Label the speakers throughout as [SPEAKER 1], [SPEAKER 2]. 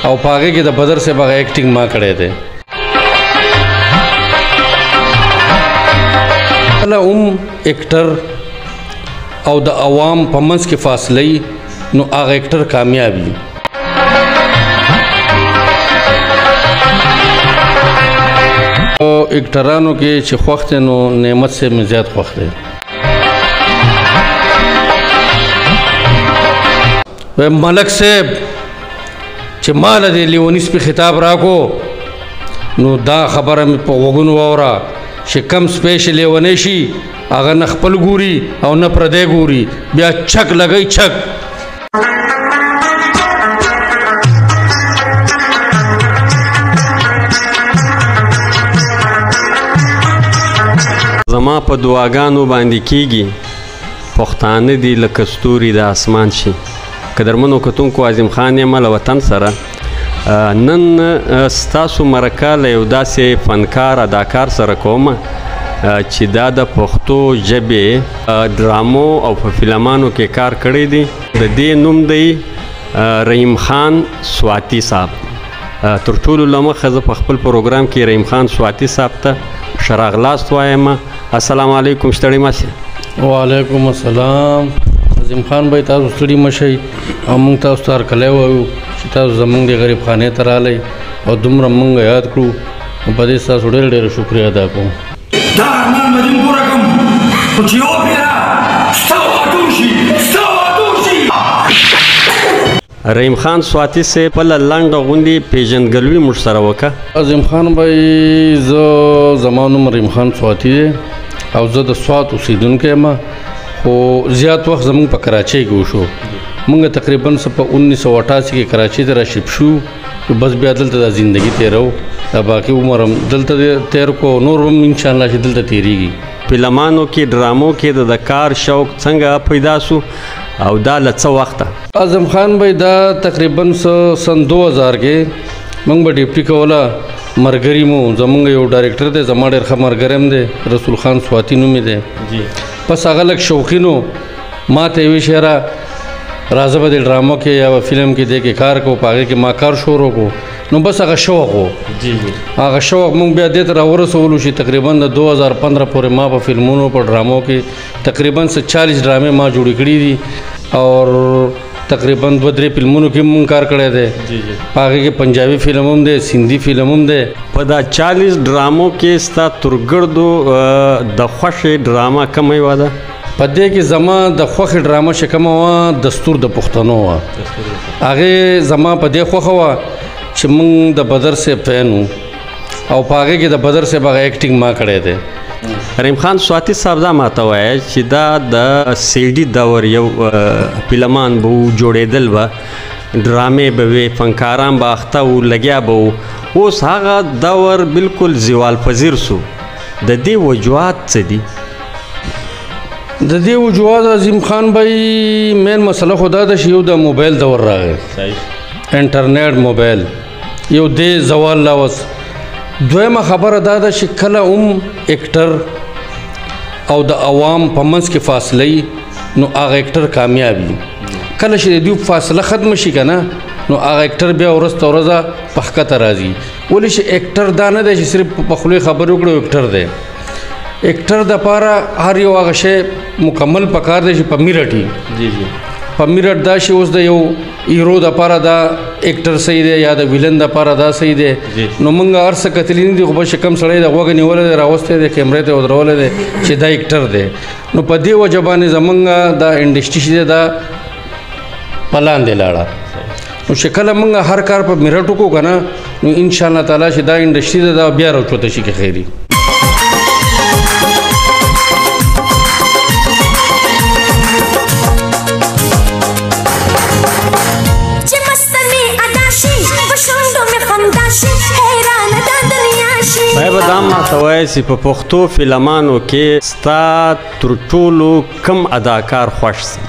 [SPEAKER 1] او په هغې کې د بدر صاحب هغه ایکټینګ ما کړی دی. کله هم ایکټر او د عوام په منځ کې فاصله وي نو هغه ایکټر کامیاب وي. ایکټرانو کې چې خوښ دی نو نعمت صاحب مې زیات خوښ دی. ملک صاحب چې ماله د لیونیس په خطاب راکو نو دا خبره مې په غوږونو واوره چې کم سپیشل لیونی شي هغه نه خپل ګوري او نه پردی ګوري بیا چک لګی چک.
[SPEAKER 2] زما په دعاګانو باندې کیږي پښتانه دي لکه ستوري د اسمان شي. قدرمنو کتونکو عظیم خان یم له وطن سره نن ستاسو مرکه له یو داسې فنکار اداکار سره کوم چې دا د پښتو ژبې ډرامو او په فلمانو کې کار کړی دی. د دې نوم دی رحیم خان سواتی صاحب. تر ټولو له مخه زه په خپل پروګرام کې رحیم خان سواتی صاحب ته ښه راغلاست وایم. السلام علیکم. ستړي مشئ.
[SPEAKER 1] وعلیکم السلام. عظیم خان بھائی تاسو ستړي مشئ او موږ تاسو ته هرکلی وایو چې تاسو زموږ د غریب خانې ته راغلی او دومره موږ یاد کړو نو په دې ستاسو ډېر ډېر شکریه ادا کوم.
[SPEAKER 3] دا ارمان به دې پوره کړم خو چې یوه پېره ستا واده وشي ستا واده وشي.
[SPEAKER 2] رحیم خان سواتی صاحب خپله لنډه غوندې پېژندګلوي موږ سره وکړه.
[SPEAKER 1] عظیم خان بھائی زما نوم رحیم خان سواتی دی او زه د سوات اوسېدونکی یم خو زیات وخت زموږ په کراچۍ کې وشو. موږ تقریبا په 1988 کې کراچۍ ته راشیف شو بس بیا دلته دا زندگی تیرو دا باقي عمر هم دلته تیر کو نور هم انشاءالله چې دلته تیریږي.
[SPEAKER 2] فلمانو کې ډرامو کې د کار شوق څنګه پیدا سو او دا له څه وخته؟
[SPEAKER 1] اعظم خان بھائی دا تقریبا سن 2000 کې موږ به ډیپټي کوله مرګري مو زمونږ یو ډایرکټر دی زما ډېر ښه ملګری هم دی رسول خان سواتی نوم یې دی. بس هغه لږ شوقینو ما ته یې ویل یاره راځه به دې ډرامو کې یا فلم کې دې کې کار کوو په هغې کې ما کار شروع کړو نو بس هغه شوق و هغه شوق موږ بیا دې ته راورسولو چې تقریبا د 2015 پورې ما په فلمونو په ډرامو کې تقریبا 40 ډرامې ما جوړې کړي دي او تقریبا 2-3 فلمونو کې مونږ کار کړی دی. په هغې کې پنجابي فلم هم دی سندي فلم هم دی.
[SPEAKER 2] په دا 40 ډرامو کې ستا ترګردو د خوښې ډرامه کومه یوه ده؟
[SPEAKER 1] په دې کې زما د خوښې ډرامه چې کومه وه دستور د پښتنو وه. هغې زما په دې خوښه وه چې مونږ د بدر صاحب فین وو او په هغې کې د بدر صاحب هغه ایکټینګ ما کړی دی.
[SPEAKER 2] رحیم خان سواتی صاحب دا ماته وایه چې دا د سیډي دور یو فلمان به و جوړېدل به ډرامې به وې فنکاران به اخته و لګیا به و اوس هغه دور بالکل زوال پذیر سو. د دې وجوهات څه دي؟
[SPEAKER 1] د دې وجوهات عظیم خان بھائی مین مسله خو دا ده چې یو د موبایل دور راغی انټرنیټ موبایل یو دې زوال لاوس. دویمه خبره دا ده چې کله هم ایکټر او د عوام په منځ کې فاصله وي نو هغه ایکټر کامیاب وي. کله چې د دوی فاصله ختمه شي که نه نو هغه ایکټر بیا ورځ ته ورځه په ښکته راځي. ولې چې ایکټر دا نه دی چې صرف په خولې خبرې وکړو ایکټر دی. ایکټر دپاره هر یو هغه شی مکمل پکار دی چې په میرټ وي. په میرټ دا شی اوس د یو هیرو دپاره دا ایکټر صحیح دی یا د ویلن دپاره دا صحیح دی. نو موږ هر څه کتلي نه دي خو بس چې کوم سړی د غوږه نیولی دی راوستی دی کیمرې ته ودرولی دی چې دا ایکټر دی. نو په دې وجه باندې زموږ دا انډسټري چې دی دا په لاندې لاړه. نو چې کله موږ هر کار په میرټ وکړو که نه نو انشاءالله تعالی چې دا انډسټري ده دا بیا راوچوته شي که خیري.
[SPEAKER 2] صاحب دا ماته وایه چې په پښتو فلمانو کې ستا تر ټولو کم اداکار خوښ سي؟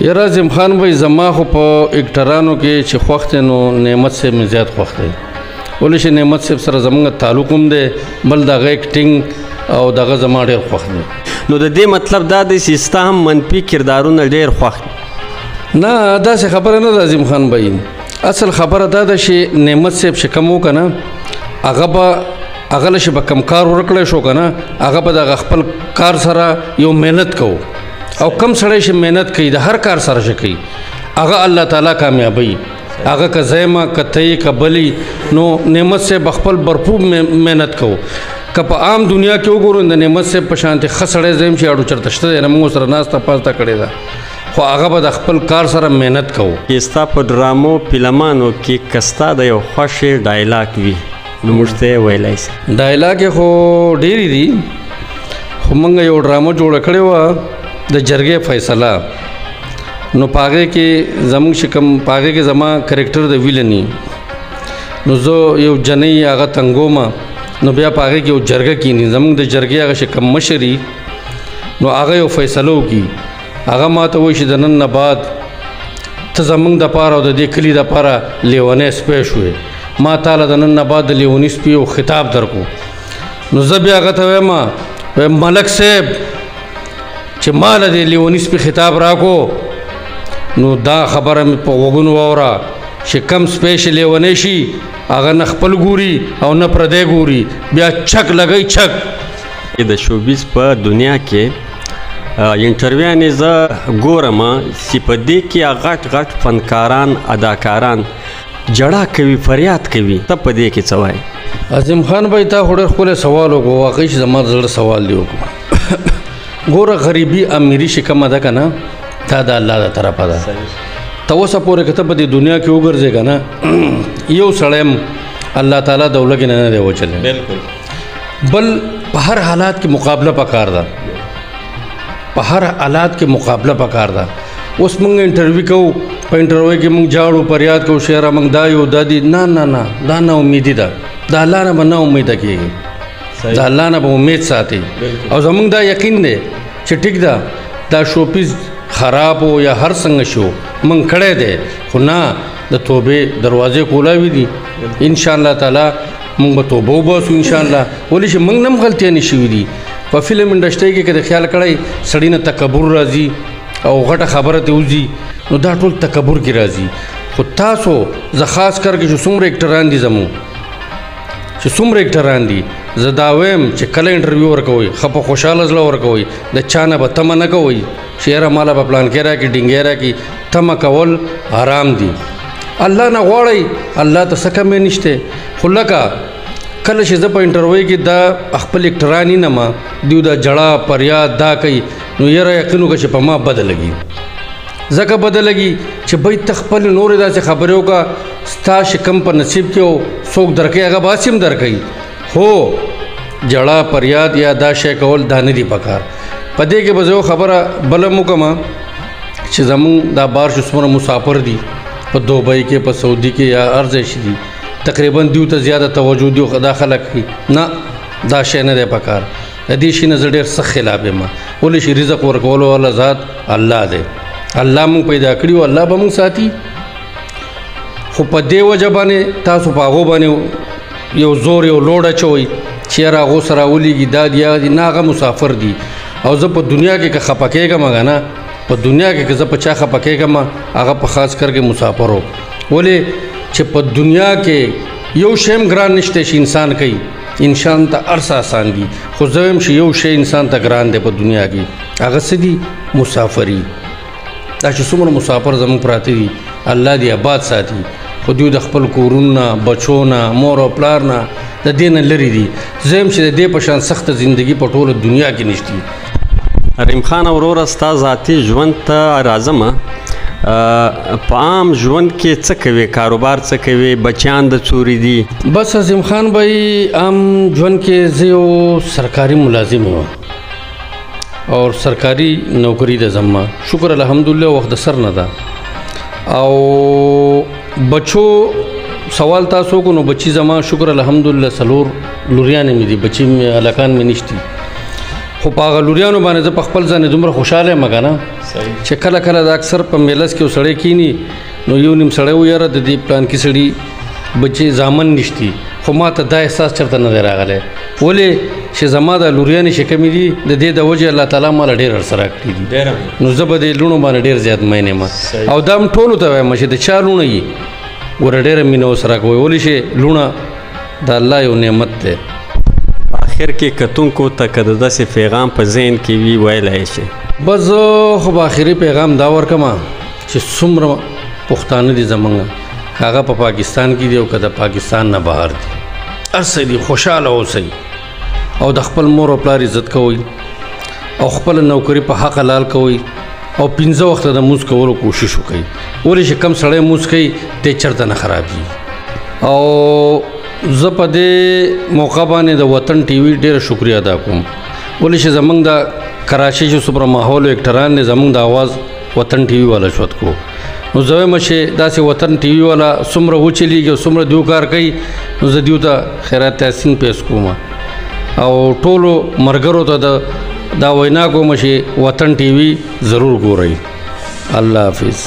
[SPEAKER 1] یاره عظیم خان بھائی زما خو په ایکټرانو کې چې خوښ دی نو نعمت صاحب مې زیات خوښ دی. ولې چې نعمت صاحب سره زموږ تعلق هم دی بل د هغه ایکټینګ او دغه زما ډېر خوښ دی.
[SPEAKER 2] نو د دې مطلب دا دی چې ستا هم منفي کردارونه ډېر خوښ دي؟
[SPEAKER 1] نه داسې خبره نه ده عظیم خان بھائی اصل خبره دا ده چې نعمت صاحب چې کوم وکنه هغه له شي به کم کار ورکړی شو که نه هغه به د خپل کار سره یو محنت کوو او کم سړی چې محنت کوي د هر کار سره چې کوي هغه الله تعالی کامیابوي هغه که زیمه که تی که بلی نو نعمت صاحب خپل برپور محنت کوو که په عام دنیا کې وګورو د نعمت صاحب په شانتې ښه سړی زیم چې اړو چرته شته دی نه موږ سره ناسته پاسته کړې ده خو هغه به د خپل کار سره محنت کوو.
[SPEAKER 2] ستا په ډرامو فلمانو کې که ستا د یو خوښ ډایلاګ وي نو موږ ته یې ویلی سي.
[SPEAKER 1] ډایلاګ یې خو ډېرې دي خو موږ یو ډرامه جوړه کړې وه د جرګې فیصله نو په هغې کې زموږ چې کوم په هغې کې زما کرکټر د ویلني نو زه یو جنۍ هغه تنګوم نو بیا په هغې کې یو جرګه کینی زموږ د جرګې هغه چې کوم مشر نو هغه یو فیصله وکړي هغه ما ته وایي چې د نن نه بعد ته زموږ دپاره او د دې کلي دپاره لیونی سپی شوې ما تاله د نن نه بعد د لیوني سپي یو خطاب درکو نو زه بیا هغه ته وایم ملک صاحب چې ما له دې لیوني سپي خطاب راکو نو دا خبره مې په غوږونو واوره چې کم سپی چې لیونی شي هغه نه خپل ګوري او نه پردی ګوري بیا چک لګوي چک.
[SPEAKER 2] د شوبیز په دنیا کې انټرویوانې زه ګورم چې په دې کې غټ غټ فنکاران اداکاران جړه کوي فریاد کوي ته په دې کې څه وایې؟
[SPEAKER 1] عظیم خان بھائی تا خو ډېر ښکلی سوال وکړو واقعي چې زما د زړه سوال دی وکړو ګوره غریبي امیري چې کومه ده که نه دا د الله د طرفه ده ته اوسه پورې که ته په دې دنیا کې وګرځې که نه یو سړی م الله تعالی د ولږې نه دی وچلی بل په هر حالات کې مقابله پکار ده په هر حالات کې مقابله پکار ده. اوس موږ انټرویو کوو په انټرویو کې موږ جاړو فریاد کوو شعره موږ دا یو دا دي نه دا نه امیدي ده د الله نه به نه امیده کېږي د الله نه به امید ساتي او زموږ دا یقین دی چې ټیک ده دا شوپیز خراب و یا هر څنګه شو موږ کړی دی خو نه د توبې دروازې کولاوي دي انشاءالله تعالی موږ به توبه وباسو انشاءالله ولې چې موږ نه هم غلطیانې شوي دي په فلم انډسټرۍ کې که د خیال کړی سړي نه تکبر راځي او غټه خبره ته وځي نو دا ټول تکبر کې راځي خو تاسو زه خاص کر کې چې څومره اکټران دي زموږ چې څومره اکټران دي زه دا وایم چې کله انټرویو ورکوئ ښه په خوشحاله زړه ورکوئ د چا نه به تمه نه کوئ چې یاره ماله به پلانکې راکړي ډینګی راکړي تمه کول حرام دي الله نه غواړئ الله ته څه کمی نشته خو لکه کله چې زه په انټرویو کې دا خپل اکټران نه ما دوی دا جړه فریاد دا کوي نو یاره یقین وکړه چې په ما بده لګي ځکه بده لګي چې بھائی ته خپل نورې داسې خبرې وکړه ستا چې کم په نصیب کې و څوک درکوي هغه به هسې هم درکوي هو جړه فریاد یا دا شی کول دا نه دي پکار. په دې کې به زه یو خبره بله هم وکړم چې زمونږ دا بار چې څومره مسافر دي په دوبۍ کې په سعودي کې یا هر ځای چې دي تقریبا دیو ته زیاده توجه دی دا خلک کوي نه دا شی نه دی پکار د دې شي نه زه ډېر سخت خلاف یم ولې چې رزق ورکولو والا ذات الله دی الله مونږ پیدا کړي او الله به مونږ ساتي خو په دې وجه باندې تاسو په هغو باندې یو زور یو لوډ اچوئ چې یاره هغو سره ولیږي دا دي هغه دي نه هغه مسافر دي او زه په دنیا کې که خفه کېږم که نه په دنیا کې که زه په چا خفه کېږم هغه په خاص کر کې مسافر و ولې چې په دنیا کې یو شی هم ګران نشته چې انسان کوي انسان ته هر څه آسان دي خو زه وایم چې یو شی انسان ته ګران دی په دنیا کې هغه څه دي مسافري دا چې څومره مسافر زموږ پراته دي الله دې آباد ساتي خو دوی د خپل کورونو نه بچو نه مور او پلار نه د دې نه لرې دي زه یم چې د دې په شان سخته زندګي په ټوله دنیا کې نشته.
[SPEAKER 2] رحیم خان وروره ستا ذاتي ژوند ته راځم په عام ژوند کې څه کوي کاروبار څه کوي بچیان د څوري دي؟
[SPEAKER 1] بس عظیم خان بھائی عام ژوند کې زه یو سرکاري ملازم یم اور سرکاري نوکری ده زما شکر الحمدلله وخت د سر نه ده او بچو سوال تاسو کو نو بچی زما شکر الحمدلله سلور لوریانې مې دي بچی مې الکان مې نشتی خو په هغه لوریانو باندې زه په خپل ځان دومره خوشحاله یم که نه چې کله کله د اکثر په میلس کې یو سړی کینی نو یو نیم سړی ویاره د دې پلان کې سړي بچی زامن نشتی خو ما ته دا احساس چېرته نه دی راغلی ولې چې زما د لوریانې چې کمې دي د دې د وجې الله تعالی ماله ډېر ورسره کړي دي نو زه به د لوڼو باندې ډېر زیات مین یم او دا هم ټولو ته وایم چې د چا لوڼه یي ګوره ډېره مینه ورسره کوئ ولی شي لوڼه د الله یو نعمت دی.
[SPEAKER 2] په آخر کې کتونکو ته که د داسې پیغام په ذهن کې وي ویلی شي؟
[SPEAKER 1] بس زه خو به آخري پیغام دا ورکړم چې څومره پښتانه دي زموږ هغه په پاکستان کې دي او که د پاکستان نه بهر دي هر څه دي خوشحاله اوسئ او د خپل مور او پلار عزت کوئ او خپل نوکري په حق حلال کوئ او 15 وخته د مونځ کولو کوشش وکړئ. ولې چې کم سړی مونځ کوي دی چېرته نه خرابېږي. او زه په دې موقع باندې د وطن ټي وي ډېره شکریه ادا کوم ولې چې زموږ د کراچۍ چې څومره ماحول او اکټران دی زموږ د اواز وطن ټي وي والا شوت کو نو زه وایم چې داسې وطن ټي وي والا څومره وچلیږي او څومره دیو کار کوي نو زه دیو ته خیرات تحسین پیش کوم او ټولو ملګرو ته دا وینا کوم چې وطن ټي وي ضرور ګورئ. الله حافظ.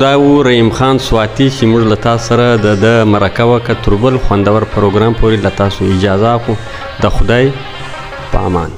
[SPEAKER 2] دا و رحیم خان سواتی چې موږ له تاسو سره د مرکه وکړه تر بل خوندور پروګرام پورې له تاسو اجازه اخلو. د خدای په امان.